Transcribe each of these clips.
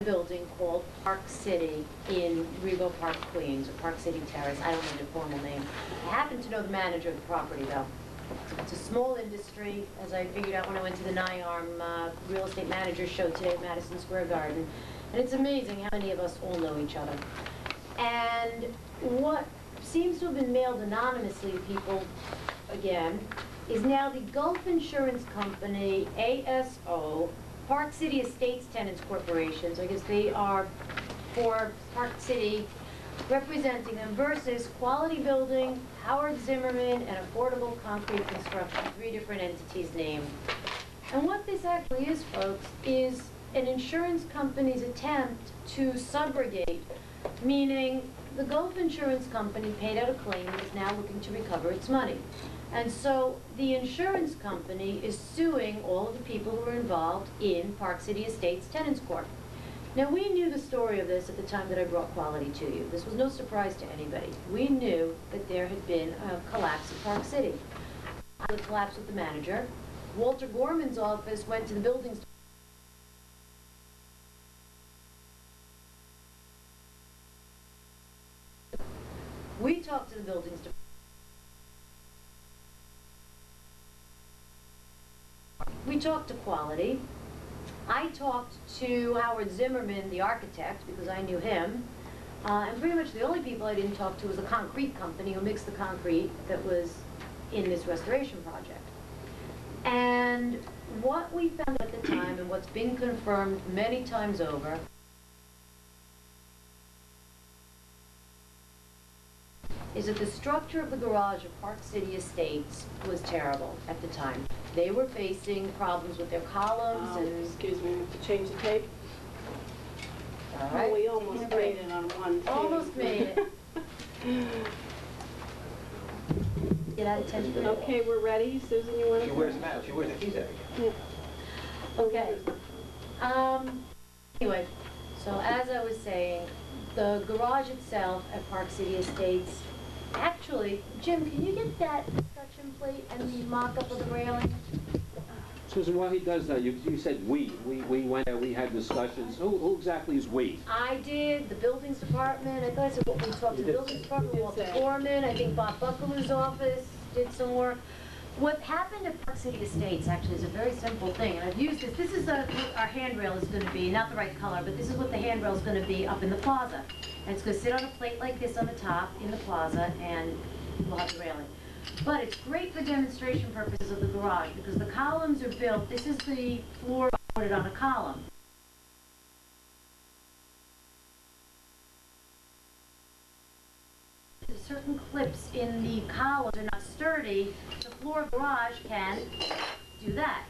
building called Park City in Rego Park, Queens, or Park City Terrace. I don't know the formal name. I happen to know the manager of the property, though. It's a small industry, as I figured out when I went to the NIARM real estate manager show today at Madison Square Garden. And it's amazing how many of us all know each other. And what seems to have been mailed anonymously to people, again, is now the Gulf Insurance Company, ASO, Park City Estates Tenants Corporation. So I guess they are for Park City, representing them, versus Quality Building, Howard Zimmerman, and Affordable Concrete Construction, 3 different entities named. And what this actually is, folks, is an insurance company's attempt to subrogate, meaning the Gulf Insurance Company paid out a claim and is now looking to recover its money. And so the insurance company is suing all of the people who are involved in Park City Estates Tenants Corp. Now, we knew the story of this at the time that I brought Quality to you. This was no surprise to anybody. We knew that there had been a collapse at Park City. The collapse with the manager. Walter Gorman's office went to the buildings. We talked to the buildings department. We talked to Quality. I talked to Howard Zimmerman, the architect, because I knew him. And pretty much the only people I didn't talk to was the concrete company who mixed the concrete that was in this restoration project. And what we found at the time, and what's been confirmed many times over, is that the structure of the garage of Park City Estates was terrible at the time. They were facing problems with their columns and... Excuse me, we have to change the tape. All right. Oh, we almost made it on one tape. Almost made it. Get out of 10 minutes. Okay, we're ready. Susan, you want to... She wears a mask. She wears a keys every day. Yeah. Okay. Anyway, so as I was saying, the garage itself at Park City Estates, actually, Jim, can you get that discussion plate and the mock-up of the railing? Susan, while he does that, you said we went there, we had discussions. Who exactly is we? I did, the buildings department. I thought I said what we talked to the buildings department, Walter Foreman. I think Bob Buckaloo's office did some work. What happened at Park City Estates actually is a very simple thing, and I've used this. This is our handrail is going to be, not the right color, but this is what the handrail is going to be up in the plaza. And it's going to sit on a plate like this on the top in the plaza, and we'll have the railing. But it's great for demonstration purposes of the garage, because the columns are built, this is the floor supported on a column. Certain clips in the columns are not sturdy, the floor garage can do that.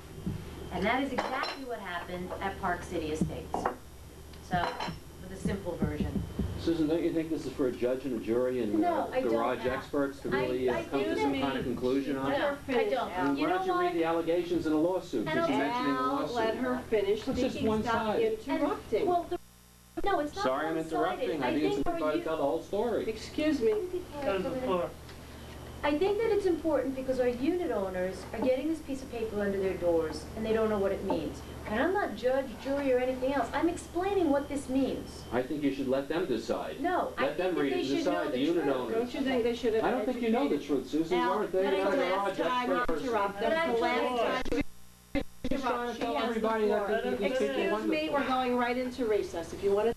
And that is exactly what happened at Park City Estates. So, for the simple version. Susan, don't you think this is for a judge and a jury and garage experts to really come to some kind of conclusion on it? No, I don't. Why don't you read the allegations in the lawsuit? Because you're mentioning the lawsuit. Let her finish It's just speaking. one Stop side. interrupting. Well, no, it's not Sorry, I'm one-sided. interrupting. I think it's important to tell the whole story. Excuse me. Go to the floor. I think that it's important because our unit owners are getting this piece of paper under their doors and they don't know what it means. And I'm not judge, jury, or anything else. I'm explaining what this means. I think you should let them decide. No, I let them think that read they it and should know decide, the the unit truth. owners. Don't you think they should have I don't think you know the truth, Susan. Al, Weren't they that's not the a last garage time expert? interrupt. But That's the last time. She's trying to She tell has the everybody floor. that these people Excuse me, wonderful. we're going right into recess. If you want to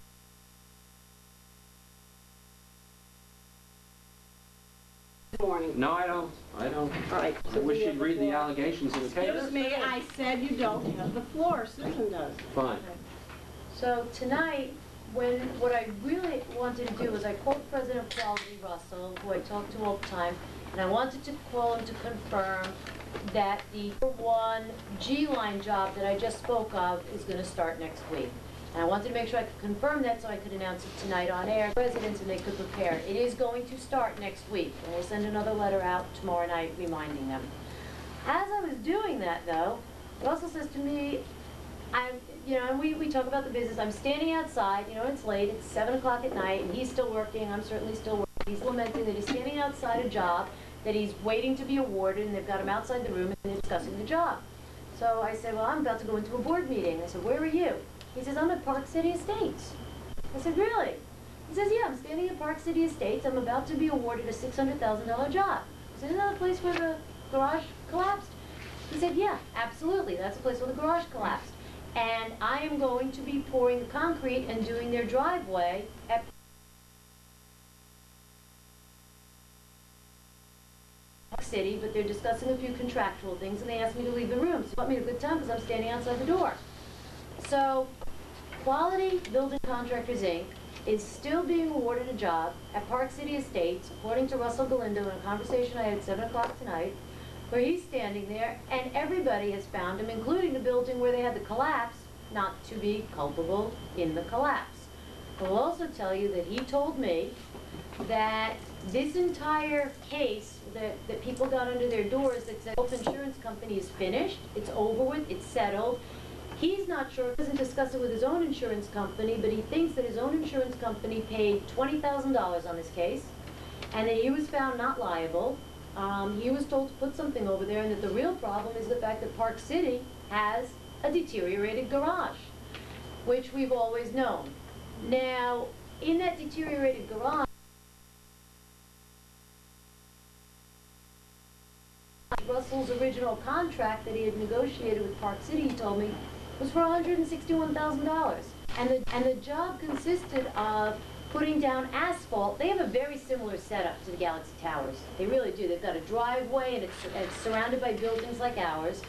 morning. No, I don't. I don't. All right. I wish you'd read the allegations in the case. Excuse me, I said you don't have the floor. Susan does. Fine. So tonight, what I really wanted to do was I called President of Quality Russell, who I talk to all the time, and I wanted to call him to confirm that the one G-line job that I just spoke of is going to start next week. And I wanted to make sure I could confirm that so I could announce it tonight on air to residents and they could prepare. It is going to start next week, and we'll send another letter out tomorrow night reminding them. As I was doing that, though, Russell says to me, and we talk about the business. I'm standing outside, it's late, it's 7 o'clock at night, and he's still working, I'm certainly still working. He's lamenting that he's standing outside a job that he's waiting to be awarded, and they've got him outside the room and they're discussing the job. So I said, well, I'm about to go into a board meeting. I said, where are you? He says, I'm at Park City Estates. I said, really? He says, yeah, I'm standing at Park City Estates. I'm about to be awarded a $600,000 job. I said, isn't that the place where the garage collapsed? He said, yeah, absolutely. That's the place where the garage collapsed. And I am going to be pouring the concrete and doing their driveway at Park City, but they're discussing a few contractual things, and they asked me to leave the room. So it put me at a good time because I'm standing outside the door. So, Quality Building Contractors, Inc. is still being awarded a job at Park City Estates, according to Russell Galindo in a conversation I had at 7 o'clock tonight, where he's standing there, and everybody has found him, including the building where they had the collapse, not to be culpable in the collapse. I will also tell you that he told me that this entire case that people got under their doors that said health insurance company is finished, it's over with, it's settled. He's not sure, he doesn't discuss it with his own insurance company, but he thinks that his own insurance company paid $20,000 on this case, and that he was found not liable. He was told to put something over there, and that the real problem is the fact that Park City has a deteriorated garage, which we've always known. Now, in that deteriorated garage, Russell's original contract that he had negotiated with Park City, he told me, was for $161,000. And the job consisted of putting down asphalt. They have a very similar setup to the Galaxy Towers. They really do. They've got a driveway, and it's surrounded by buildings like ours.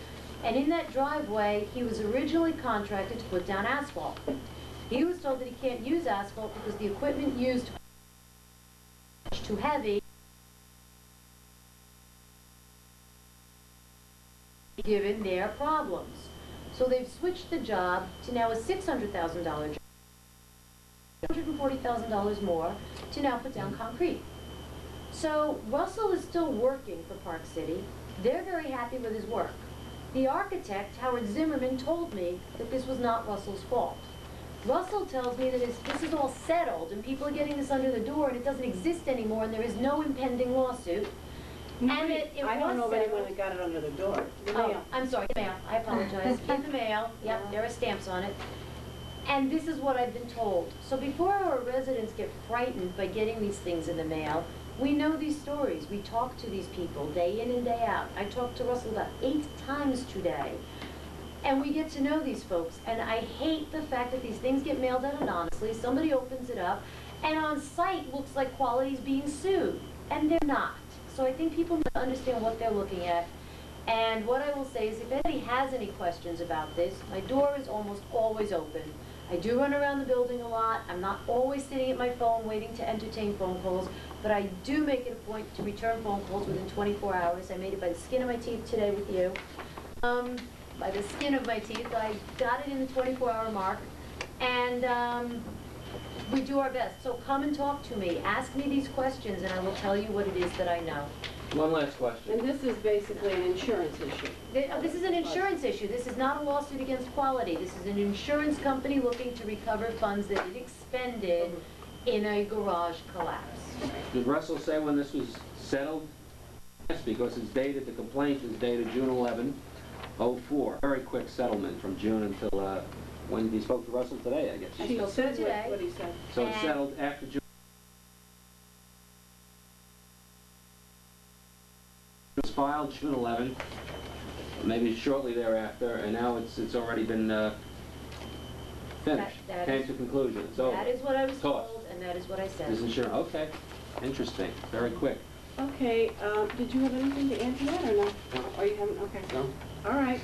And in that driveway, he was originally contracted to put down asphalt. He was told that he can't use asphalt because the equipment used is too heavy, given their problems. So they've switched the job to now a $600,000 job, $140,000 more, to now put down concrete. So Russell is still working for Park City. They're very happy with his work. The architect, Howard Zimmerman, told me that this was not Russell's fault. Russell tells me that this is all settled and people are getting this under the door and it doesn't exist anymore and there is no impending lawsuit. No, And it I don't know of was anyone that got it under the door. The Oh, mail. I'm sorry, mail. I apologize. In the mail. Yep, there are stamps on it. And this is what I've been told. So before our residents get frightened by getting these things in the mail, we know these stories. We talk to these people day in and day out. I talked to Russell about 8 times today. And we get to know these folks. And I hate the fact that these things get mailed out anonymously. Somebody opens it up, and on site looks like Quality's being sued. And they're not. So I think people need to understand what they're looking at. And what I will say is if anybody has any questions about this, my door is almost always open. I do run around the building a lot. I'm not always sitting at my phone waiting to entertain phone calls, but I do make it a point to return phone calls within 24 hours. I made it by the skin of my teeth today with you. By the skin of my teeth. I got it in the 24-hour mark. And we do our best. So come and talk to me. Ask me these questions, and I will tell you what it is that I know. One last question. And this is basically an insurance issue. This is an insurance issue. This is not a lawsuit against Quality. This is an insurance company looking to recover funds that it expended in a garage collapse. Did Russell say when this was settled? Yes, because it's dated, the complaint is dated June 11, '04. Very quick settlement from June until when he spoke to Russell today, I guess. He spoke to said today. what he said. So it's settled after June. It was filed June 11, maybe shortly thereafter, and now it's already been finished. That Came is- to conclusion. It's over. That is what I was Tossed. told, and that is what I said. This insurance. Okay. Interesting. Very quick. Okay, did you have anything to add to that or no? No. Or you haven't? Okay. No? All right.